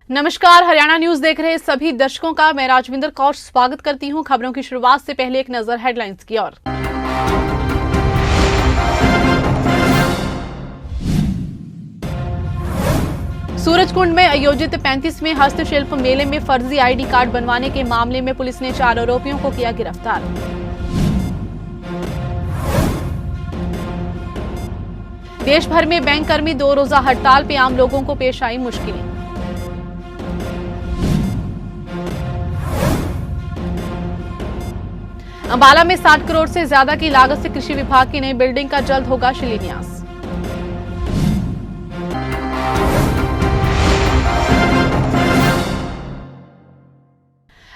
नमस्कार, हरियाणा न्यूज देख रहे सभी दर्शकों का मैं राजविंदर कौर स्वागत करती हूं। खबरों की शुरुआत से पहले एक नजर हेडलाइंस की ओर। सूरजकुंड में आयोजित 35वें हस्तशिल्प मेले में फर्जी आईडी कार्ड बनवाने के मामले में पुलिस ने 4 आरोपियों को किया गिरफ्तार। देश भर में बैंक कर्मी 2 रोजा हड़ताल पे आम लोगों को पेश आई मुश्किलें। अंबाला में 60 करोड़ से ज्यादा की लागत से कृषि विभाग की नई बिल्डिंग का जल्द होगा शिलान्यास।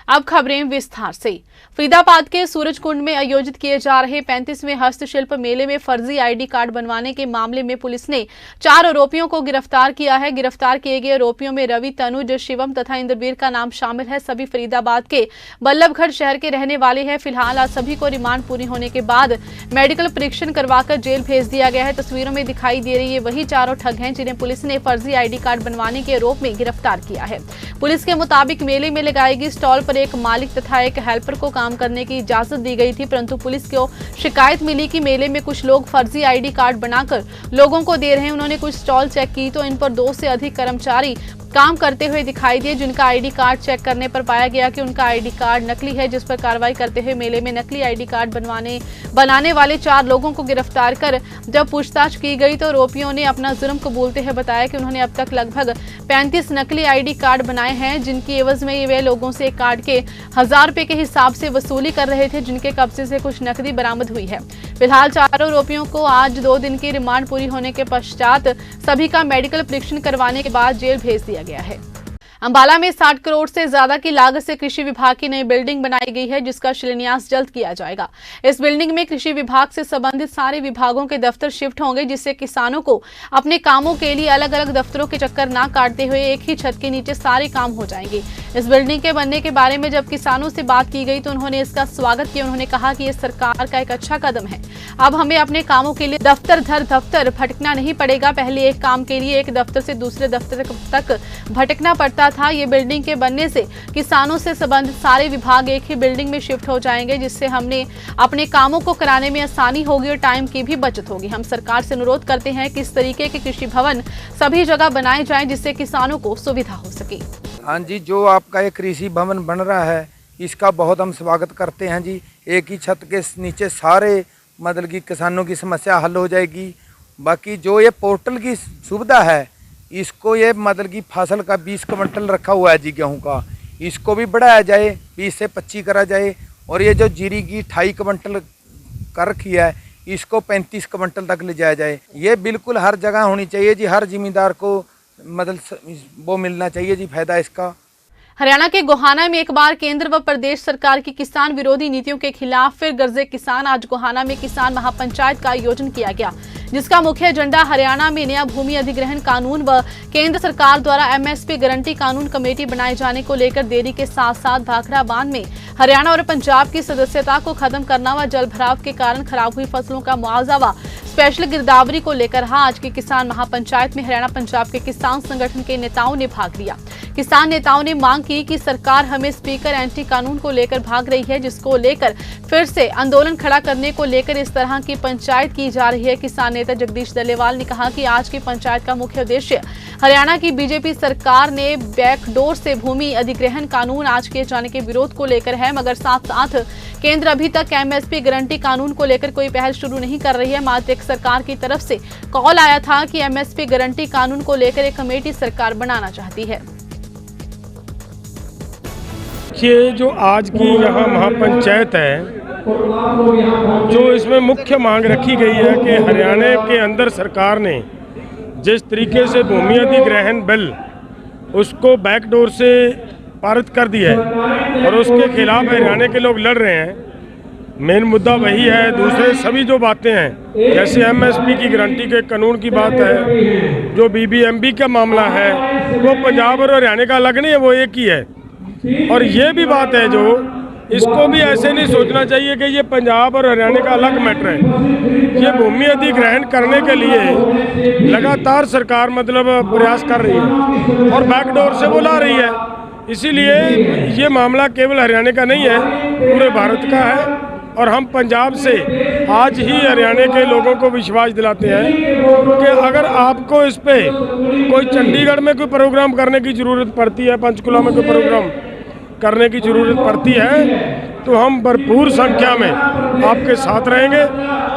अब खबरें विस्तार से। फरीदाबाद के सूरजकुंड में आयोजित किए जा रहे 35वें हस्तशिल्प मेले में फर्जी आईडी कार्ड बनवाने के मामले में पुलिस ने 4 आरोपियों को गिरफ्तार किया है। गिरफ्तार किए गए आरोपियों में रवि, तनुज, शिवम तथा इंद्रवीर का नाम शामिल है। सभी फरीदाबाद के बल्लभगढ़ शहर के रहने वाले हैं। फिलहाल आज सभी को रिमांड पूरी होने के बाद मेडिकल परीक्षण करवाकर जेल भेज दिया गया है। तस्वीरों में दिखाई दे रही है वही चारों ठग हैं जिन्हें पुलिस ने फर्जी आईडी कार्ड बनवाने के आरोप में गिरफ्तार किया है। पुलिस के मुताबिक मेले में लगाई गई स्टॉल पर एक मालिक तथा एक हेल्पर को काम करने की इजाजत दी गई थी, परंतु पुलिस को शिकायत मिली कि मेले में कुछ लोग फर्जी आईडी कार्ड बनाकर लोगों को दे रहे हैं। उन्होंने कुछ स्टॉल चेक की तो इन पर 2 से अधिक कर्मचारी काम करते हुए दिखाई दिए, जिनका आईडी कार्ड चेक करने पर पाया गया कि उनका आईडी कार्ड नकली है, जिस पर कार्रवाई करते हुए मेले में नकली आईडी कार्ड बनाने वाले 4 लोगों को गिरफ्तार कर जब पूछताछ की गई तो आरोपियों ने अपना जुर्म कबूलते हुए बताया कि उन्होंने अब तक लगभग 35 नकली आईडी कार्ड बनाए हैं, जिनकी एवज में वे लोगों से कार्ड के 1000 रुपए के हिसाब से वसूली कर रहे थे, जिनके कब्जे से कुछ नकदी बरामद हुई है। फिलहाल 4 आरोपियों को आज 2 दिन की रिमांड पूरी होने के पश्चात सभी का मेडिकल परीक्षण करवाने के बाद जेल भेज दिया गया है। अंबाला में 60 करोड़ से ज्यादा की लागत से कृषि विभाग की नई बिल्डिंग बनाई गई है, जिसका शिलान्यास जल्द किया जाएगा। इस बिल्डिंग में कृषि विभाग से संबंधित सारे विभागों के दफ्तर शिफ्ट होंगे, जिससे किसानों को अपने कामों के लिए अलग अलग दफ्तरों के चक्कर न काटते हुए एक ही छत के नीचे सारे काम हो जाएंगे। इस बिल्डिंग के बनने के बारे में जब किसानों से बात की गई तो उन्होंने इसका स्वागत किया। उन्होंने कहा कि ये सरकार का एक अच्छा कदम है। अब हमें अपने कामों के लिए दफ्तर दर दफ्तर भटकना नहीं पड़ेगा। पहले एक काम के लिए एक दफ्तर से दूसरे दफ्तर तक भटकना पड़ता था। ये बिल्डिंग के बनने से किसानों से संबंधित सारे विभाग एक ही बिल्डिंग में शिफ्ट हो जाएंगे, जिससे हमने अपने कामों को कराने में आसानी होगी और टाइम की भी बचत होगी। हम सरकार से अनुरोध करते हैं कि इस तरीके के कृषि भवन सभी जगह बनाए जाएं, जिससे किसानों को सुविधा हो सके। हाँ जी, जो आपका ये कृषि भवन बन रहा है इसका बहुत हम स्वागत करते हैं जी। एक ही छत के नीचे सारे मतलब कि किसानों की समस्या हल हो जाएगी। बाकी जो ये पोर्टल की सुविधा है, इसको ये मतलब कि फसल का 20 क्विंटल रखा हुआ है जी गेहूं का, इसको भी बढ़ाया जाए, 20 से 25 करा जाए। और ये जो जीरी की 28 क्विंटल कर रखी है, इसको 35 क्विंटल तक ले जाया जाए। ये बिल्कुल हर जगह होनी चाहिए जी, हर जिम्मेदार को मतलब वो मिलना चाहिए जी फायदा इसका। हरियाणा के गोहाना में एक बार केंद्र व प्रदेश सरकार की किसान विरोधी नीतियों के खिलाफ फिर गरजे किसान। आज गोहाना में किसान महापंचायत का आयोजन किया गया, जिसका मुख्य एजेंडा हरियाणा में नया भूमि अधिग्रहण कानून व केंद्र सरकार द्वारा एमएसपी गारंटी कानून कमेटी बनाए जाने को लेकर देरी के साथ साथ भाखड़ा बांध में हरियाणा और पंजाब की सदस्यता को खत्म करना व जल भराव के कारण खराब हुई फसलों का मुआवजा व स्पेशल गिरदावरी को लेकर आज की किसान महापंचायत में हरियाणा पंजाब के किसान संगठन के नेताओं ने भाग लिया। किसान नेताओं ने मांग की कि सरकार हमें स्पीकर एंटी कानून को लेकर भाग रही है, जिसको लेकर फिर से आंदोलन खड़ा करने को लेकर इस तरह की पंचायत की जा रही है। किसान नेता जगदीश दलेवाल ने कहा कि आज की पंचायत का मुख्य उद्देश्य हरियाणा की बीजेपी सरकार ने बैकडोर से भूमि अधिग्रहण कानून आज किए जाने के विरोध को लेकर है, मगर साथ साथ केंद्र अभी तक एमएसपी गारंटी कानून को लेकर कोई पहल शुरू नहीं कर रही है। मात्र एक सरकार की तरफ से कॉल आया था कि एमएसपी गारंटी कानून को लेकर एक कमेटी सरकार बनाना चाहती है। ये जो आज की यहाँ महापंचायत है, जो इसमें मुख्य मांग रखी गई है कि हरियाणा के अंदर सरकार ने जिस तरीके से भूमि अधिग्रहण बिल उसको बैकडोर से पारित कर दिया है और उसके खिलाफ हरियाणा के लोग लड़ रहे हैं। मेन मुद्दा वही है। दूसरे सभी जो बातें हैं, जैसे एमएसपी की गारंटी के कानून की बात है, जो बीबीएमबी का मामला है, वो पंजाब और हरियाणा का अलग नहीं है, वो एक ही है। और ये भी बात है जो इसको भी ऐसे नहीं सोचना चाहिए कि ये पंजाब और हरियाणा का अलग मैटर है। ये भूमि अधिग्रहण करने के लिए लगातार सरकार मतलब प्रयास कर रही है और बैकडोर से वो ला रही है। इसीलिए ये मामला केवल हरियाणा का नहीं है, पूरे भारत का है। और हम पंजाब से आज ही हरियाणा के लोगों को विश्वास दिलाते हैं कि अगर आपको इस पे कोई चंडीगढ़ में कोई प्रोग्राम करने की ज़रूरत पड़ती है, पंचकुला में कोई प्रोग्राम करने की ज़रूरत पड़ती है, तो हम भरपूर संख्या में आपके साथ रहेंगे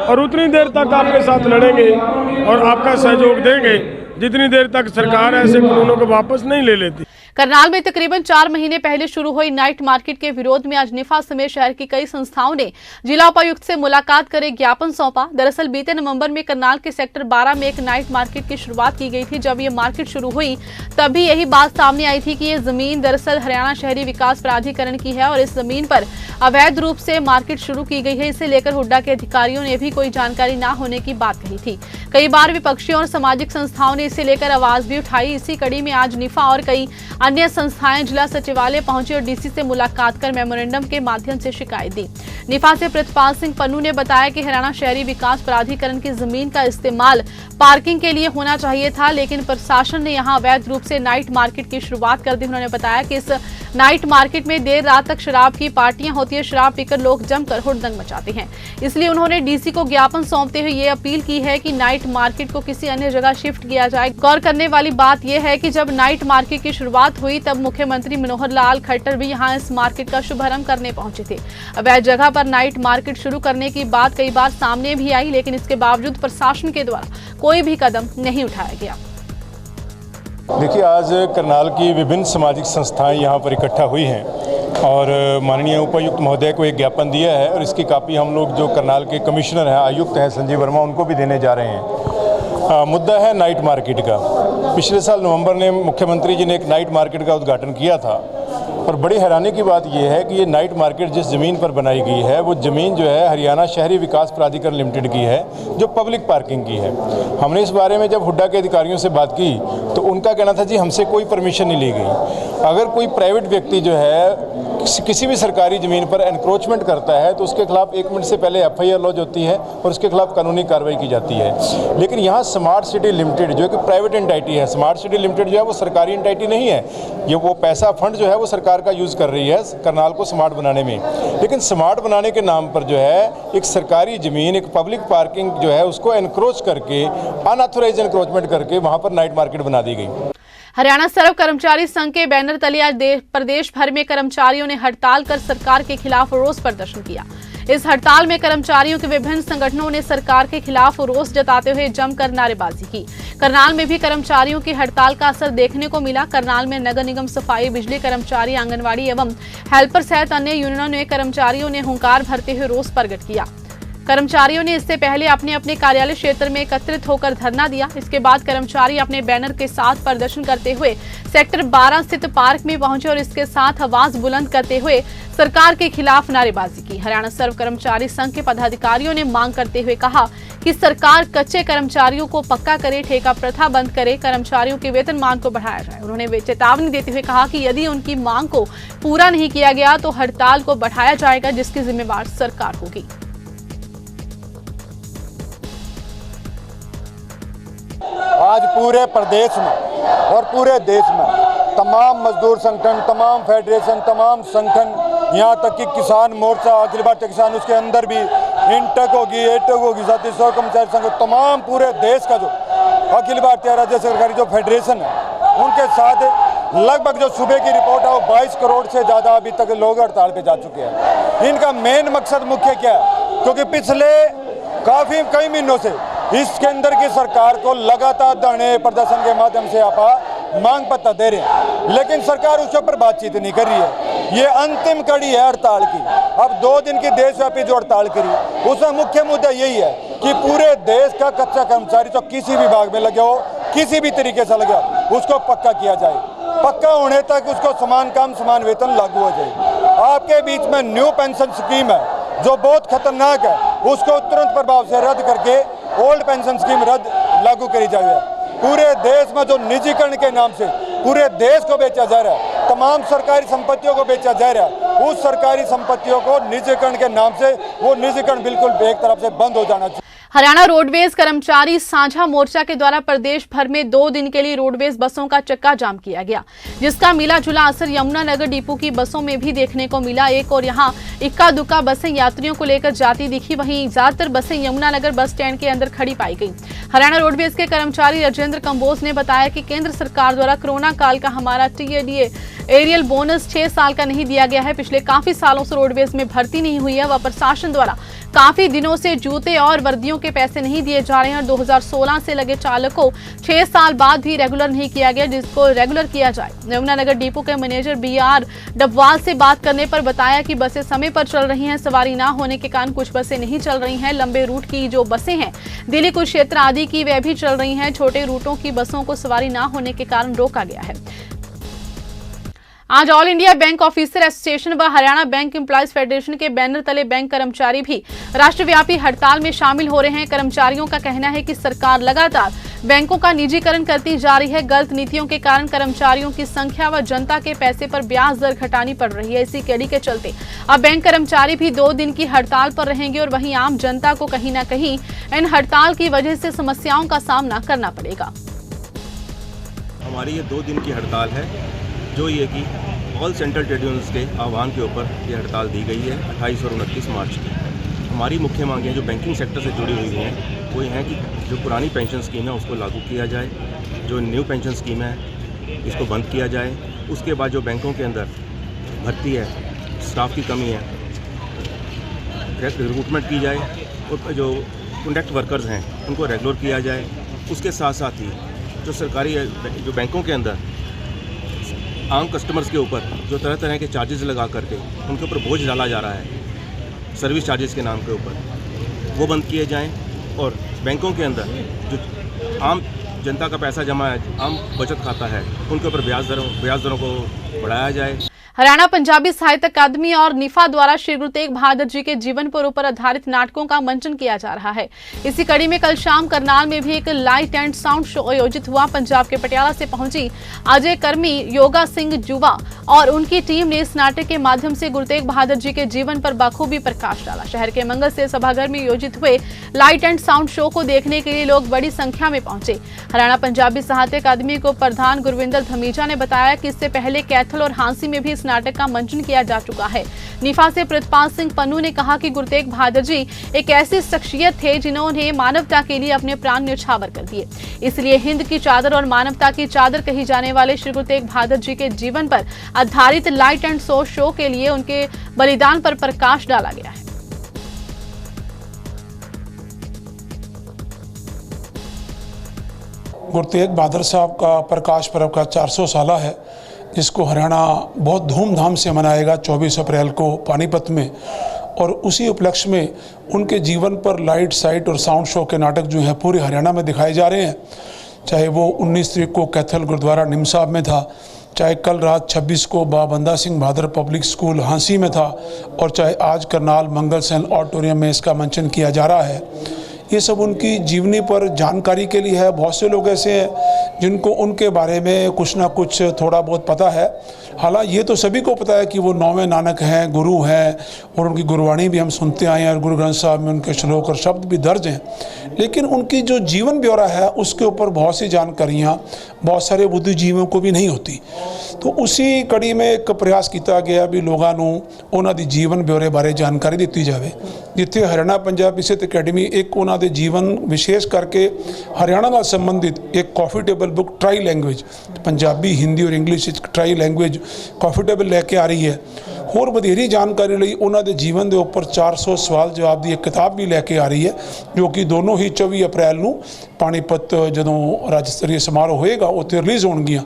और उतनी देर तक आपके साथ लड़ेंगे और आपका सहयोग देंगे जितनी देर तक सरकार ऐसे कानूनों को वापस नहीं ले लेती। करनाल में तकरीबन 4 महीने पहले शुरू हुई नाइट मार्केट के विरोध में आज निफा समेत शहर की कई संस्थाओं ने जिला उपायुक्त से मुलाकात कर एक ज्ञापन सौंपा। दरअसल बीते नवंबर में करनाल के सेक्टर 12 में एक नाइट मार्केट की शुरुआत की गई थी। जब ये मार्केट शुरू हुई तभी यही बात सामने आई थी कि ये जमीन दरअसल हरियाणा शहरी विकास प्राधिकरण की है और इस जमीन पर अवैध रूप से मार्केट शुरू की गई है। इसे लेकर हुड्डा के अधिकारियों ने भी कोई जानकारी न होने की बात कही थी। कई बार विपक्षियों और सामाजिक संस्थाओं ने इसे लेकर आवाज भी उठाई। इसी कड़ी में आज निफा और कई अन्य संस्थाएं जिला सचिवालय पहुंची और डीसी से मुलाकात कर मेमोरेंडम के माध्यम से शिकायत दी। निफा से प्रितपाल सिंह पन्नू ने बताया कि हरियाणा शहरी विकास प्राधिकरण की जमीन का इस्तेमाल पार्किंग के लिए होना चाहिए था, लेकिन प्रशासन ने यहां अवैध रूप से नाइट मार्केट की शुरुआत कर दी। उन्होंने बताया कि इस नाइट मार्केट में देर रात तक शराब की पार्टियां होती है, शराब पीकर लोग जमकर हुड़दंग मचाते हैं। इसलिए उन्होंने डीसी को ज्ञापन सौंपते हुए ये अपील की है कि नाइट मार्केट को किसी अन्य जगह शिफ्ट किया जाए। गौर करने वाली बात यह है कि जब नाइट मार्केट की शुरुआत हुई तब मुख्यमंत्री मनोहर लाल खट्टर भी यहां इस मार्केट का शुभारंभ करने पहुंचे थे। अवैध जगह पर नाइट मार्केट शुरू करने की बात कई बार सामने भी आई, लेकिन इसके बावजूद प्रशासन के द्वारा कोई भी कदम नहीं उठाया गया। देखिए, आज करनाल की विभिन्न सामाजिक संस्थाएं यहाँ पर इकट्ठा हुई हैं और माननीय उपायुक्त महोदय को एक ज्ञापन दिया है और इसकी कापी हम लोग जो करनाल के कमिश्नर हैं, आयुक्त हैं संजीव वर्मा, उनको भी देने जा रहे हैं। मुद्दा है नाइट मार्केट का। पिछले साल नवंबर में मुख्यमंत्री जी ने एक नाइट मार्केट का उद्घाटन किया था और बड़ी हैरानी की बात यह है कि ये नाइट मार्केट जिस ज़मीन पर बनाई गई है वो ज़मीन जो है हरियाणा शहरी विकास प्राधिकरण लिमिटेड की है, जो पब्लिक पार्किंग की है। हमने इस बारे में जब हुड्डा के अधिकारियों से बात की तो उनका कहना था जी हमसे कोई परमिशन नहीं ली गई। अगर कोई प्राइवेट व्यक्ति जो है किसी भी सरकारी ज़मीन पर एनक्रोचमेंट करता है तो उसके खिलाफ 1 मिनट से पहले FIR लॉन्च होती है और उसके खिलाफ कानूनी कार्रवाई की जाती है। लेकिन यहाँ स्मार्ट सिटी लिमिटेड जो कि प्राइवेट एंटाइटी है, स्मार्ट सिटी लिमिटेड जो है वो सरकारी एंटाइटी नहीं है। ये वो पैसा फंड जो है वो सरकार का यूज़ कर रही है करनाल को स्मार्ट बनाने में, लेकिन स्मार्ट बनाने के नाम पर जो है एक सरकारी ज़मीन, एक पब्लिक पार्किंग जो है उसको एनक्रोच करके, अनऑथोराइज एनक्रोचमेंट करके वहाँ पर नाइट मार्केट बना दी गई। हरियाणा सर्व कर्मचारी संघ के बैनर तले आज प्रदेश भर में कर्मचारियों ने हड़ताल कर सरकार के खिलाफ रोष प्रदर्शन किया। इस हड़ताल में कर्मचारियों के विभिन्न संगठनों ने सरकार के खिलाफ रोष जताते हुए जमकर नारेबाजी की। करनाल में भी कर्मचारियों की हड़ताल का असर देखने को मिला। करनाल में नगर निगम, सफाई, बिजली कर्मचारी, आंगनवाड़ी एवं हेल्पर सहित अन्य यूनियनों ने कर्मचारियों ने हुंकार भरते हुए रोष प्रकट किया। कर्मचारियों ने इससे पहले अपने अपने कार्यालय क्षेत्र में एकत्रित होकर धरना दिया। इसके बाद कर्मचारी अपने बैनर के साथ प्रदर्शन करते हुए सेक्टर 12 स्थित पार्क में पहुंचे और इसके साथ आवाज बुलंद करते हुए सरकार के खिलाफ नारेबाजी की। हरियाणा सर्व कर्मचारी संघ के पदाधिकारियों ने मांग करते हुए कहा कि सरकार कच्चे कर्मचारियों को पक्का करे, ठेका प्रथा बंद करे, कर्मचारियों के वेतनमान को बढ़ाया जाए। उन्होंने चेतावनी देते हुए कहा कि यदि उनकी मांग को पूरा नहीं किया गया तो हड़ताल को बढ़ाया जाएगा, जिसकी जिम्मेवार सरकार होगी। आज पूरे प्रदेश में और पूरे देश में तमाम मजदूर संगठन, तमाम फेडरेशन, तमाम संगठन, यहाँ तक कि किसान मोर्चा, अखिल भारतीय किसान, उसके अंदर भी इंटक होगी, एटक होगी, साथ ही सर्व कर्मचारी संघ, तमाम पूरे देश का जो अखिल भारतीय राज्य सरकारी जो फेडरेशन है उनके साथ लगभग जो सुबह की रिपोर्ट है वो 22 करोड़ से ज़्यादा अभी तक लोग हड़ताल पे जा चुके हैं। इनका मेन मकसद मुख्य क्या है, क्योंकि पिछले कई महीनों से इसके अंदर की सरकार को लगातार धरने प्रदर्शन के माध्यम से आप मांग पत्र दे रहे हैं, लेकिन सरकार उसके ऊपर बातचीत नहीं कर रही है। ये अंतिम कड़ी है हड़ताल की। अब 2 दिन की देशव्यापी जो हड़ताल करी उसमें मुख्य मुद्दा यही है कि पूरे देश का कच्चा कर्मचारी जो किसी विभाग में लगे हो, किसी भी तरीके से लगे हो, उसको पक्का किया जाए। पक्का होने तक उसको समान काम समान वेतन लागू हो जाए। आपके बीच में न्यू पेंशन स्कीम है जो बहुत खतरनाक है, उसको तुरंत प्रभाव से रद्द करके ओल्ड पेंशन स्कीम लागू करी जाए। पूरे देश में जो निजीकरण के नाम से पूरे देश को बेचा जा रहा है, तमाम सरकारी संपत्तियों को बेचा जा रहा है, उस सरकारी संपत्तियों को निजीकरण के नाम से वो निजीकरण बिल्कुल एक तरफ से बंद हो जाना चाहिए। हरियाणा रोडवेज कर्मचारी साझा मोर्चा के द्वारा प्रदेश भर में 2 दिन के लिए रोडवेज बसों का चक्का जाम किया गया, जिसका मिला जुला असर यमुनानगर डिपो की बसों में भी देखने को मिला। एक और यहां इक्का दुक्का बसें यात्रियों को लेकर जाती दिखी, वहीं ज्यादातर बसें यमुनानगर बस स्टैंड के अंदर खड़ी पाई गई। हरियाणा रोडवेज के कर्मचारी राजेंद्र कंबोज ने बताया कि केंद्र सरकार द्वारा कोरोना काल का हमारा TADA एरियल बोनस 6 साल का नहीं दिया गया है। पिछले काफी सालों से रोडवेज में भर्ती नहीं हुई है व प्रशासन द्वारा काफी दिनों से जूते और वर्दियों के पैसे नहीं दिए जा रहे हैं और 2016 से लगे चालकों 6 साल बाद भी रेगुलर नहीं किया गया, जिसको रेगुलर किया जाए। यमुनानगर डिपो के मैनेजर BR डबवाल से बात करने पर बताया कि बसें समय पर चल रही हैं, सवारी ना होने के कारण कुछ बसें नहीं चल रही हैं। लंबे रूट की जो बसें हैं दिल्ली कुरुक्षेत्र आदि की वे भी चल रही हैं। छोटे रूटों की बसों को सवारी ना होने के कारण रोका गया है। आज all India bank officer association व हरियाणा बैंक एम्प्लॉयज फेडरेशन के बैनर तले बैंक कर्मचारी भी राष्ट्रव्यापी हड़ताल में शामिल हो रहे हैं। कर्मचारियों का कहना है कि सरकार लगातार बैंकों का निजीकरण करती जा रही है। गलत नीतियों के कारण कर्मचारियों की संख्या व जनता के पैसे पर ब्याज दर घटानी पड़ रही है। इसी कड़ी के चलते अब बैंक कर्मचारी भी 2 दिन की हड़ताल पर रहेंगे और वहीं आम जनता को कहीं न कहीं इन हड़ताल की वजह से समस्याओं का सामना करना पड़ेगा। हमारी ये 2 दिन की हड़ताल है, जो ये कि ऑल सेंट्रल ट्रेड यूनियंस के आह्वान के ऊपर ये हड़ताल दी गई है 28 और 29 मार्च की। हमारी मुख्य मांगें जो बैंकिंग सेक्टर से जुड़ी हुई हैं वो ये हैं कि जो पुरानी पेंशन स्कीम है उसको लागू किया जाए, जो न्यू पेंशन स्कीम है इसको बंद किया जाए। उसके बाद जो बैंकों के अंदर भर्ती है, स्टाफ की कमी है, रिक्रूटमेंट की जाए और जो कॉन्ट्रैक्ट वर्कर्स हैं उनको रेगुलर किया जाए। उसके साथ साथ ही जो सरकारी जो बैंकों के अंदर आम कस्टमर्स के ऊपर जो तरह तरह के चार्जेस लगा करके उनके ऊपर बोझ डाला जा रहा है सर्विस चार्जेस के नाम के ऊपर, वो बंद किए जाएं और बैंकों के अंदर जो आम जनता का पैसा जमा है, आम बचत खाता है, उनके ऊपर ब्याज दरों को बढ़ाया जाए। हरियाणा पंजाबी साहित्य अकादमी और निफा द्वारा श्री गुरु तेग बहादुर जी के जीवन पर ऊपर आधारित नाटकों का मंचन किया जा रहा है। इसी कड़ी में कल शाम करनाल में भी एक लाइट एंड साउंड शो आयोजित हुआ। पंजाब के पटियाला से पहुंची अजय कर्मी, योगा सिंह जुवा और उनकी टीम ने इस नाटक के माध्यम से गुरु तेग बहादुर जी के जीवन पर बखूबी प्रकाश डाला। शहर के मंगल से सभागार में आयोजित हुए लाइट एंड साउंड शो को देखने के लिए लोग बड़ी संख्या में पहुंचे। हरियाणा पंजाबी साहित्य अकादमी को प्रधान गुरविंदर धमीजा ने बताया कि इससे पहले कैथल और हांसी में भी इस नाटक का मंचन किया जा चुका है। निफा से प्रितपाल सिंह पन्नू ने कहा कि गुरु तेग बहादुर जी एक ऐसी शख्सियत थे जिन्होंने मानवता के लिए अपने प्राण न्यौछावर कर दिए। इसलिए हिंद की चादर और मानवता की चादर कही जाने वाले श्री गुरु तेग बहादुर जी के जीवन पर आधारित लाइट एंड साउंड शो के लिए उनके बलिदान पर प्रकाश डाला गया है। गुरु तेग बहादुर साहब का प्रकाश पर्व का 400 साला है, जिसको हरियाणा बहुत धूमधाम से मनाएगा 24 अप्रैल को पानीपत में। और उसी उपलक्ष्य में उनके जीवन पर लाइट साइट और साउंड शो के नाटक जो हैं पूरे हरियाणा में दिखाए जा रहे हैं। चाहे वो 19 तारीख को कैथल गुरुद्वारा निम साहब में था, चाहे कल रात 26 को बंदा सिंह बहादुर पब्लिक स्कूल हांसी में था, और चाहे आज करनाल मंगल सेन ऑडिटोरियम में इसका मंचन किया जा रहा है। ये सब उनकी जीवनी पर जानकारी के लिए है। बहुत से लोग ऐसे हैं जिनको उनके बारे में कुछ ना कुछ थोड़ा बहुत पता है। हालांकि ये तो सभी को पता है कि वो 9वें नानक हैं, गुरु हैं, और उनकी गुरबाणी भी हम सुनते आए हैं और गुरु ग्रंथ साहब में उनके श्लोक और शब्द भी दर्ज हैं। लेकिन उनकी जो जीवन ब्यौरा है उसके ऊपर बहुत सी जानकारियाँ बहुत सारे बुद्धिजीवियों को भी नहीं होती। तो उसी कड़ी में एक प्रयास किया गया भी लोगों को उन्होंने जीवन ब्यौरे बारे जानकारी दी जाए, जिथे हरियाणा पंजाबी साहित्य अकेडमी एक उन्होंने जीवन विशेष करके हरियाणा ਨਾਲ संबंधित एक coffee table book tri language, Punjabi Hindi और English tri language coffee table लैके आ रही है। होर वधेरी जानकारी ਲਈ ਉਹਨਾਂ ਦੇ ਜੀਵਨ ਦੇ ਉੱਪਰ 400 ਸਵਾਲ ਜਵਾਬ ਦੀ ਇੱਕ ਕਿਤਾਬ ਵੀ ਲੈ ਕੇ ਆ ਰਹੀ ਹੈ, ਜੋ ਕਿ ਦੋਨੋਂ ਹੀ 24 ਅਪ੍ਰੈਲ ਨੂੰ पानीपत ਜਦੋਂ राज्य स्तरीय समारोह होएगा ਉੱਥੇ रिलीज होणगीਆਂ।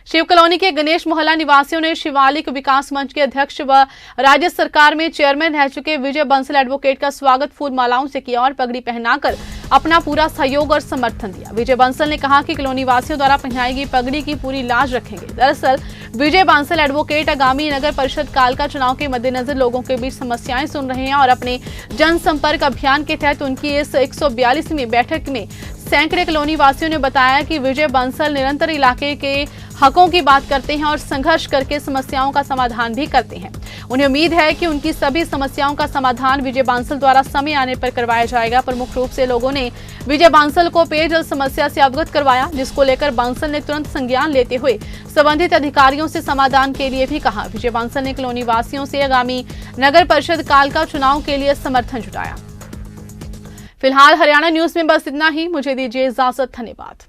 शिव कॉलोनी के गणेश मोहल्ला निवासियों ने शिवालिक विकास मंच के अध्यक्ष व राज्य सरकार में चेयरमैन रह चुके विजय बंसल एडवोकेट का स्वागत फूल मालाओं से किया और पगड़ी पहनाकर अपना पूरा सहयोग और समर्थन दिया। विजय बंसल ने कहा कि कॉलोनी वासियों द्वारा पहनाई गई पगड़ी की पूरी लाज रखेंगे। दरअसल विजय बंसल एडवोकेट आगामी नगर परिषद कालका चुनाव के मद्देनजर लोगों के बीच समस्याएं सुन रहे हैं और अपने जनसंपर्क अभियान के तहत उनकी इस 142वीं बैठक में सैकड़े कॉलोनी वासियों ने बताया कि विजय बंसल निरंतर इलाके के हकों की बात करते हैं और संघर्ष करके समस्याओं का समाधान भी करते हैं। उन्हें उम्मीद है कि उनकी सभी समस्याओं का समाधान विजय बांसल द्वारा समय आने पर करवाया जाएगा। प्रमुख रूप से लोगों ने विजय बांसल को पेयजल समस्या से अवगत करवाया, जिसको लेकर बांसल ने तुरंत संज्ञान लेते हुए संबंधित अधिकारियों से समाधान के लिए भी कहा। विजय बांसल ने कॉलोनी वासियों से आगामी नगर परिषद कालका चुनाव के लिए समर्थन जुटाया। फिलहाल हरियाणा न्यूज में बस इतना ही। मुझे दीजिए इजाजत। धन्यवाद।